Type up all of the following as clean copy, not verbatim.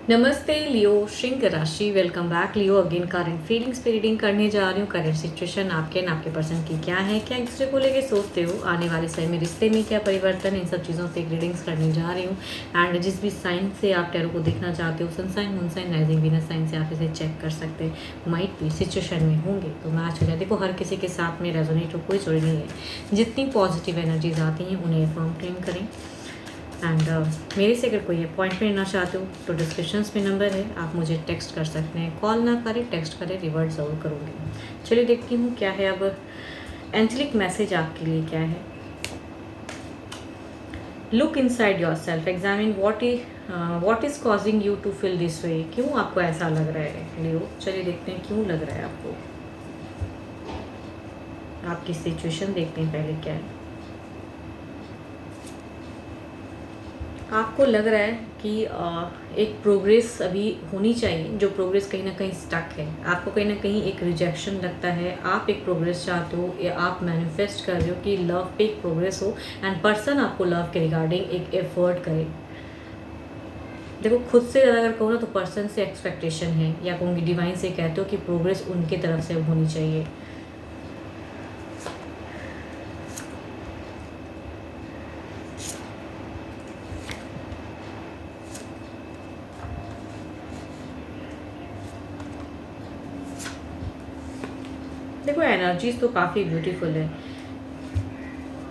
नमस्ते लियो श्रृंग राशि। Welcome back लियो। Again current feelings पे रीडिंग करने जा रही हूँ। करंट सिचुएशन आपके एंड आपके पर्सन की क्या है, क्या एक दूसरे को लेके सोचते हो, आने वाले समय में रिश्ते में क्या परिवर्तन, इन सब चीज़ों पे रीडिंग्स करने जा रही हूँ। एंड जिस भी साइन से आप टैरो को देखना चाहते हो, sun sign, moon sign, rising, Venus sign से आप इसे चेक कर सकते हैं। माइट भी सिचुएशन में होंगे तो मैच हो जाए। देखो हर किसी के साथ में रेजोनेट हो, कोई जरूरी नहीं है। जितनी पॉजिटिव एनर्जीज आती हैं उन्हें फॉर्म क्लेम करें। एंड मेरे से अगर कोई अपॉइंटमेंट लेना चाहते हो तो डिस्क्रिप्शंस में नंबर है, आप मुझे टेक्स्ट कर सकते हैं। कॉल ना करें, टेक्स्ट करें, रिवर्ट ज़रूर करूँगी। चलिए देखती हूँ क्या है अब एंजेलिक मैसेज आपके लिए क्या है। Look inside yourself, examine what is causing you to feel this way. क्यों आपको ऐसा लग रहा है लियो? चलिए देखते हैं क्यों लग रहा है आपको। आपकी सिचुएशन देखते हैं पहले क्या है। आपको लग रहा है कि एक प्रोग्रेस अभी होनी चाहिए, जो प्रोग्रेस कहीं ना कहीं स्टक है। आपको कहीं ना कहीं एक रिजेक्शन लगता है, आप एक प्रोग्रेस चाहते हो या आप मैनिफेस्ट कर रहे हो कि लव पे एक प्रोग्रेस हो एंड पर्सन आपको लव के रिगार्डिंग एक एफर्ट करे। देखो खुद से ज़्यादा अगर कहूँ ना तो पर्सन से एक्सपेक्टेशन है, या कहूँगी डिवाइन से कहते हो कि प्रोग्रेस उनके तरफ से होनी चाहिए। देखो एनर्जीज तो काफ़ी ब्यूटीफुल है,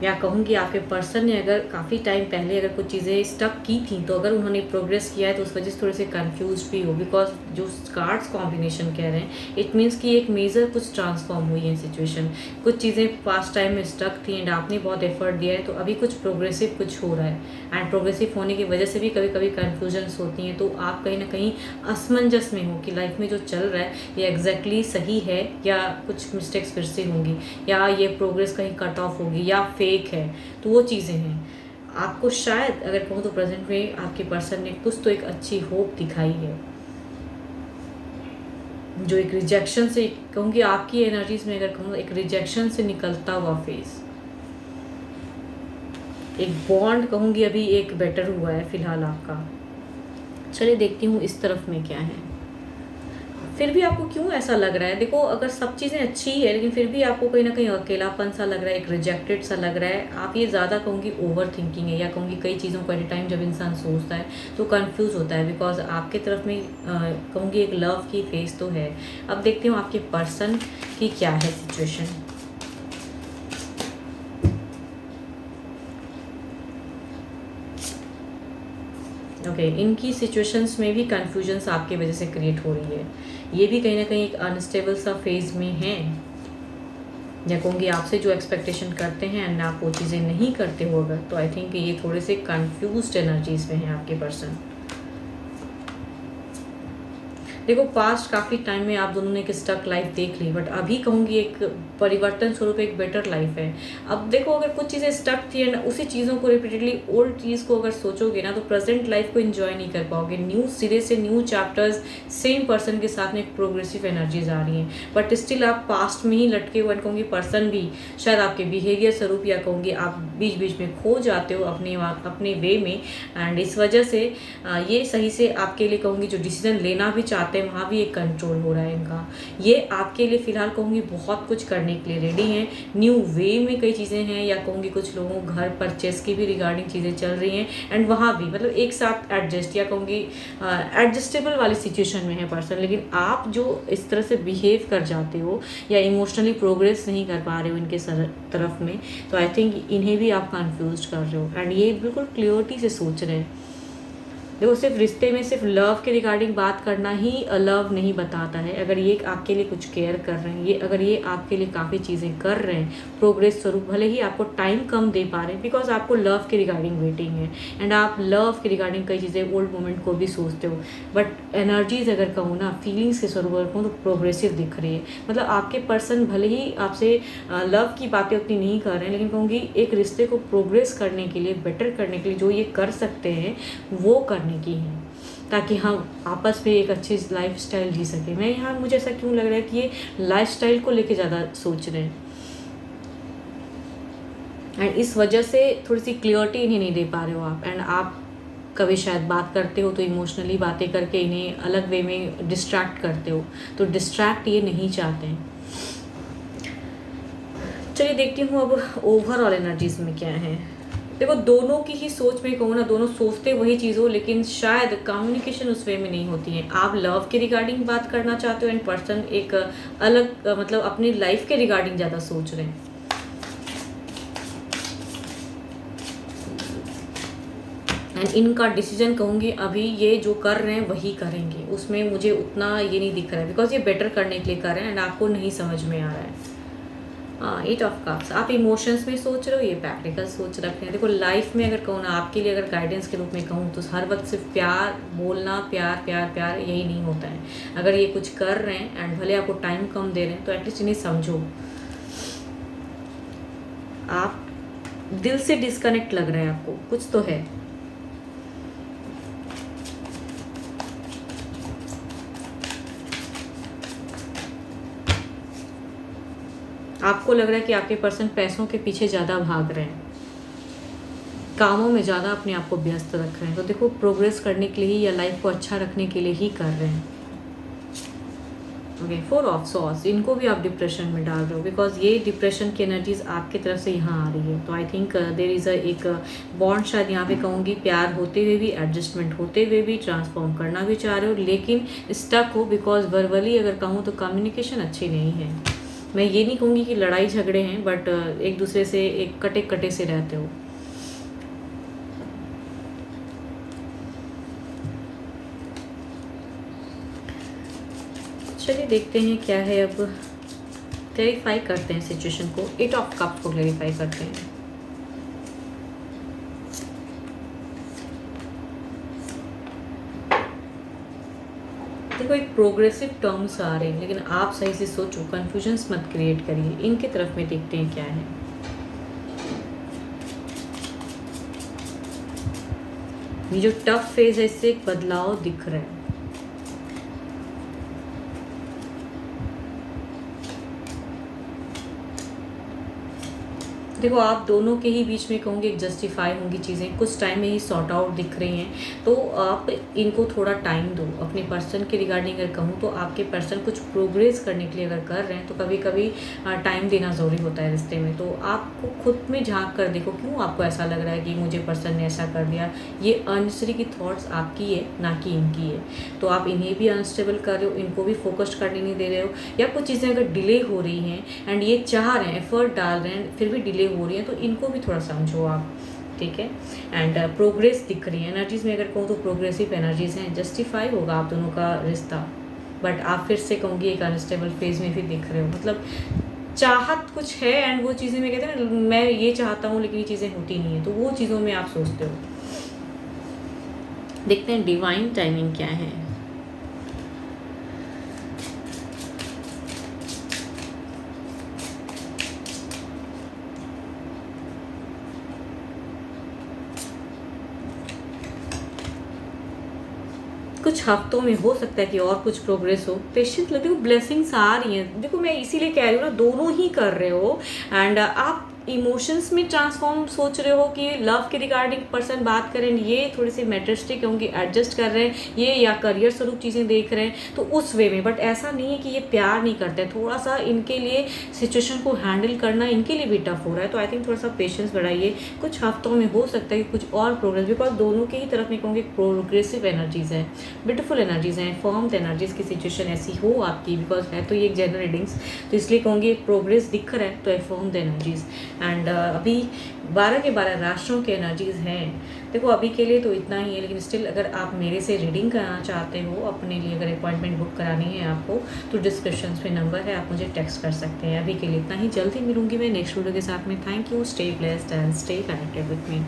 या कहूँगी आपके पर्सन ने अगर काफ़ी टाइम पहले अगर कुछ चीज़ें स्टक की थी तो अगर उन्होंने प्रोग्रेस किया है तो उस वजह से थोड़े से कंफ्यूज भी हो। बिकॉज जो कार्ड्स कॉम्बिनेशन कह रहे हैं इट मीन्स कि एक मेजर कुछ ट्रांसफॉर्म हुई है सिचुएशन। कुछ चीज़ें पास्ट टाइम में स्टक थी एंड आपने बहुत एफर्ट दिया है, तो अभी कुछ प्रोग्रेसिव कुछ हो रहा है। एंड प्रोग्रेसिव होने की वजह से भी कभी कभी कन्फ्यूजन्स होती हैं, तो आप कहीं ना कहीं असमंजस में हो कि लाइफ में जो चल रहा है ये एग्जैक्टली सही है या कुछ मिस्टेक्स फिर से होंगी, या ये प्रोग्रेस कहीं कट ऑफ होगी या फेक है। तो वो चीज़ें हैं। आपको शायद अगर कहूँ तो प्रेजेंट में आपके पर्सन ने कुछ तो एक अच्छी होप दिखाई है, जो एक रिजेक्शन से कहूँगी आपकी एनर्जीज में अगर कहूँ एक रिजेक्शन से निकलता हुआ फेस, एक बॉन्ड कहूँगी अभी एक बेटर हुआ है फिलहाल आपका। चलिए देखती हूँ इस तरफ में क्या है। फिर भी आपको क्यों ऐसा लग रहा है? देखो अगर सब चीज़ें अच्छी है लेकिन फिर भी आपको कहीं ना कहीं अकेलापन सा लग रहा है, एक रिजेक्टेड सा लग रहा है। आप ये ज़्यादा कहूँगी ओवर थिंकिंग है, या कहूँगी कई चीज़ों को एट ए टाइम जब इंसान सोचता है तो कंफ्यूज होता है। बिकॉज आपके तरफ में कहूँगी एक लव की फेस तो है। अब देखते हो आपके पर्सन की क्या है सिचुएशन। ओके इनकी सिचुएशंस में भी कन्फ्यूजन्स आपकी वजह से क्रिएट हो रही है। ये भी कहीं ना कहीं एक अनस्टेबल सा फेज में है, या कहूँगी आपसे जो एक्सपेक्टेशन करते हैं एंड आप वो चीज़ें नहीं करते हो अगर, तो आई थिंक ये थोड़े से कन्फ्यूज्ड एनर्जीज में है आपके पर्सन। देखो पास्ट काफ़ी टाइम में आप दोनों ने एक स्टक लाइफ देख ली, बट अभी कहूँगी एक परिवर्तन स्वरूप एक बेटर लाइफ है। अब देखो अगर कुछ चीज़ें स्टक थी एंड उसी चीज़ों को रिपीटेडली ओल्ड चीज़ को अगर सोचोगे ना तो प्रेजेंट लाइफ को एंजॉय नहीं कर पाओगे। न्यू सिरे से न्यू चैप्टर्स सेम पर्सन के साथ में एक प्रोग्रेसिव एनर्जीज आ रही हैं, बट स्टिल आप पास्ट में ही लटके हुए कहूँगी। पर्सन भी शायद आपके बिहेवियर स्वरूप या कहूँगी आप बीच बीच में खो जाते हो अपने वे में, एंड इस वजह से ये सही से आपके लिए कहूँगी जो डिसीजन लेना भी चाहते हैं वहाँ भी एक कंट्रोल हो रहा है इनका। ये आपके लिए फ़िलहाल कहूँगी बहुत कुछ करने के लिए रेडी हैं। न्यू वे में कई चीज़ें हैं, या कहूँगी कुछ लोगों को घर परचेस की भी रिगार्डिंग चीज़ें चल रही हैं, एंड वहाँ भी मतलब एक साथ एडजस्ट या कहूँगी एडजस्टेबल वाली सिचुएशन में है पर्सन। लेकिन आप जो इस तरह से बिहेव कर जाते हो या इमोशनली प्रोग्रेस नहीं कर पा रहे हो इनके तरफ में, तो आई थिंक इन्हें भी आप कन्फ्यूज कर रहे हो एंड ये बिल्कुल क्लियरिटी से सोच रहे हैं। देखो सिर्फ रिश्ते में सिर्फ लव के रिगार्डिंग बात करना ही लव नहीं बताता है। अगर ये आपके लिए कुछ केयर कर रहे हैं, ये अगर ये आपके लिए काफ़ी चीज़ें कर रहे हैं प्रोग्रेस स्वरूप, भले ही आपको टाइम कम दे पा रहे हैं बिकॉज आपको लव के रिगार्डिंग वेटिंग है एंड आप लव के रिगार्डिंग कई चीज़ें ओल्ड मोमेंट को भी सोचते हो, बट एनर्जीज अगर कहूँ ना फीलिंग्स के स्वरूप अगर कहूँ तो प्रोग्रेसिव दिख रही है। मतलब आपके पर्सन भले ही आपसे लव की बातें उतनी नहीं कर रहे हैं, लेकिन कहूँगी एक रिश्ते को प्रोग्रेस करने के लिए, बेटर करने के लिए जो ये कर सकते हैं वो करने की है, ताकि हम आपस में एक अच्छी लाइफ स्टाइल जी सके। मैं यहाँ मुझे ऐसा क्यों लग रहा है कि ये लाइफ स्टाइल को लेके ज़्यादा सोच रहे हैं एंड इस वजह से थोड़ी सी क्लियरिटी इन्हें नहीं दे पा रहे हो आप, एंड आप कभी शायद बात करते हो तो इमोशनली बातें करके इन्हें अलग वे में डिस्ट्रैक्ट करते हो, तो डिस्ट्रैक्ट ये नहीं चाहते हैं। चलिए देखती हूँ अब ओवरऑल एनर्जीज में क्या है। देखो दोनों की ही सोच में कहूँ ना, दोनों सोचते वही चीज़ हो, लेकिन शायद कम्युनिकेशन उस वे में नहीं होती है। आप लव के रिगार्डिंग बात करना चाहते हो एंड पर्सन एक अलग मतलब अपनी लाइफ के रिगार्डिंग ज़्यादा सोच रहे हैं। एंड इनका डिसीजन कहूँगी अभी ये जो कर रहे हैं वही करेंगे, उसमें मुझे उतना ये नहीं दिख रहा है, बिकॉज ये बेटर करने के लिए कर रहे हैं एंड आपको नहीं समझ में आ रहा है। हाँ, 8 ऑफ कप्स, आप इमोशंस में सोच रहे हो, ये प्रैक्टिकल सोच रखे हैं। देखो लाइफ में अगर कहूँ ना, आपके लिए अगर गाइडेंस के रूप में कहूँ तो हर वक्त सिर्फ प्यार बोलना, प्यार प्यार प्यार यही नहीं होता है। अगर ये कुछ कर रहे हैं एंड भले आपको टाइम कम दे रहे हैं तो एटलीस्ट इन्हें समझो। आप दिल से डिस्कनेक्ट लग रहे हैं, आपको कुछ तो है। आपको लग रहा है कि आपके पर्सन पैसों के पीछे ज़्यादा भाग रहे हैं, कामों में ज़्यादा अपने आप को व्यस्त रख रहे हैं। तो देखो प्रोग्रेस करने के लिए ही या लाइफ को अच्छा रखने के लिए ही कर रहे हैं। ओके, 4 ऑफ सॉर्ड्स, इनको भी आप डिप्रेशन में डाल रहे हो, बिकॉज ये डिप्रेशन की एनर्जीज आपकी तरफ से यहाँ आ रही है। तो आई थिंक देयर इज़ एक बॉन्ड, शायद यहाँ पे कहूँगी प्यार होते हुए भी, एडजस्टमेंट होते हुए भी, ट्रांसफॉर्म करना भी चाह रहे हो, लेकिन स्टक हो, बिकॉज वर्बली अगर कहूँ तो कम्युनिकेशन अच्छी नहीं है। मैं ये नहीं कहूँगी कि लड़ाई झगड़े हैं, बट एक दूसरे से एक कटे कटे से रहते हो। चलिए देखते हैं क्या है, अब क्लैरिफाई करते हैं सिचुएशन को। 8 ऑफ कप्स को क्लैरिफाई करते हैं। देखो एक प्रोग्रेसिव टर्म्स आ रहे हैं, लेकिन आप सही से सोचो, कंफ्यूजन्स मत क्रिएट करिए। इनके तरफ में देखते हैं क्या है। ये जो टफ फेज है इससे एक बदलाव दिख रहा है। देखो आप दोनों के ही बीच में कहूँगी एक जस्टिफाई होंगी चीज़ें, कुछ टाइम में ही सॉर्ट आउट दिख रही हैं। तो आप इनको थोड़ा टाइम दो। अपने पर्सन के रिगार्डिंग अगर कहूँ तो आपके पर्सन कुछ प्रोग्रेस करने के लिए अगर कर रहे हैं तो कभी कभी टाइम देना ज़रूरी होता है रिश्ते में। तो आपको खुद में झांक कर देखो, क्यों आपको ऐसा लग रहा है कि मुझे पर्सन ने ऐसा कर दिया। ये अननेसेसरी की थॉट्स आपकी है, ना कि इनकी है। तो आप इन्हें भी अनस्टेबल कर रहे हो, इनको भी फोकस्ड करने नहीं दे रहे हो, या कुछ चीज़ें अगर डिले हो रही हैं एंड ये चाह रहे हैं, एफर्ट डाल रहे हैं, फिर भी डिले हो रही है, तो इनको भी थोड़ा समझो आप, ठीक है। एंड प्रोग्रेस दिख रही है एनर्जीज में, अगर कहूँ तो प्रोग्रेसिव एनर्जीज हैं। जस्टिफाई होगा आप दोनों का रिश्ता, बट आप फिर से कहूँगी एक अनस्टेबल फेज में भी दिख रहे हो। मतलब चाहत कुछ है एंड वो चीज़ें में कहते हैं ना, मैं ये चाहता हूँ लेकिन ये चीज़ें होती नहीं है, तो वो चीज़ों में आप सोचते हो। देखते हैं डिवाइन टाइमिंग क्या है। कुछ हफ्तों में हो सकता है कि और कुछ प्रोग्रेस हो। पेशेंट लगती है, ब्लेसिंग्स आ रही हैं। देखो मैं इसीलिए कह रही हूँ ना, दोनों ही कर रहे हो एंड आप इमोशंस में ट्रांसफॉर्म सोच रहे हो कि लव के रिगार्डिंग पर्सन बात करें, ये थोड़ी सी मेटरिस्टिक होंगी, एडजस्ट कर रहे हैं ये, या करियर स्वरूप चीज़ें देख रहे हैं तो उस वे में। बट ऐसा नहीं है कि ये प्यार नहीं करते, थोड़ा सा इनके लिए सिचुएशन को हैंडल करना इनके लिए भी टफ हो रहा है। तो आई थिंक थोड़ा सा पेशेंस बढ़ाइए, कुछ हफ्तों में हो सकता है कि कुछ और प्रोग्रेस, बिकॉज दोनों के ही तरफ में कहूँगी प्रोग्रेसिव एनर्जीज हैं, ब्यूटीफुल एनर्जीज हैं, फॉर्म एनर्जीज की सिचुएशन ऐसी हो आपकी, बिकॉज है तो ये एक जनरल रीडिंग्स, तो इसलिए कहूँगी प्रोग्रेस दिख रहा है, तो फॉर्म एनर्जीज। एंड अभी 12 के 12 राशियों के एनर्जीज हैं। देखो अभी के लिए तो इतना ही है, लेकिन स्टिल अगर आप मेरे से रीडिंग कराना चाहते हो, अपने लिए अगर अपॉइंटमेंट बुक करानी है आपको, तो डिस्क्रिप्शन में नंबर है, आप मुझे टेक्स्ट कर सकते हैं। अभी के लिए इतना ही, जल्दी मिलूंगी मैं नेक्स्ट वीडियो के साथ में। Thank you, stay blessed and stay connected with me.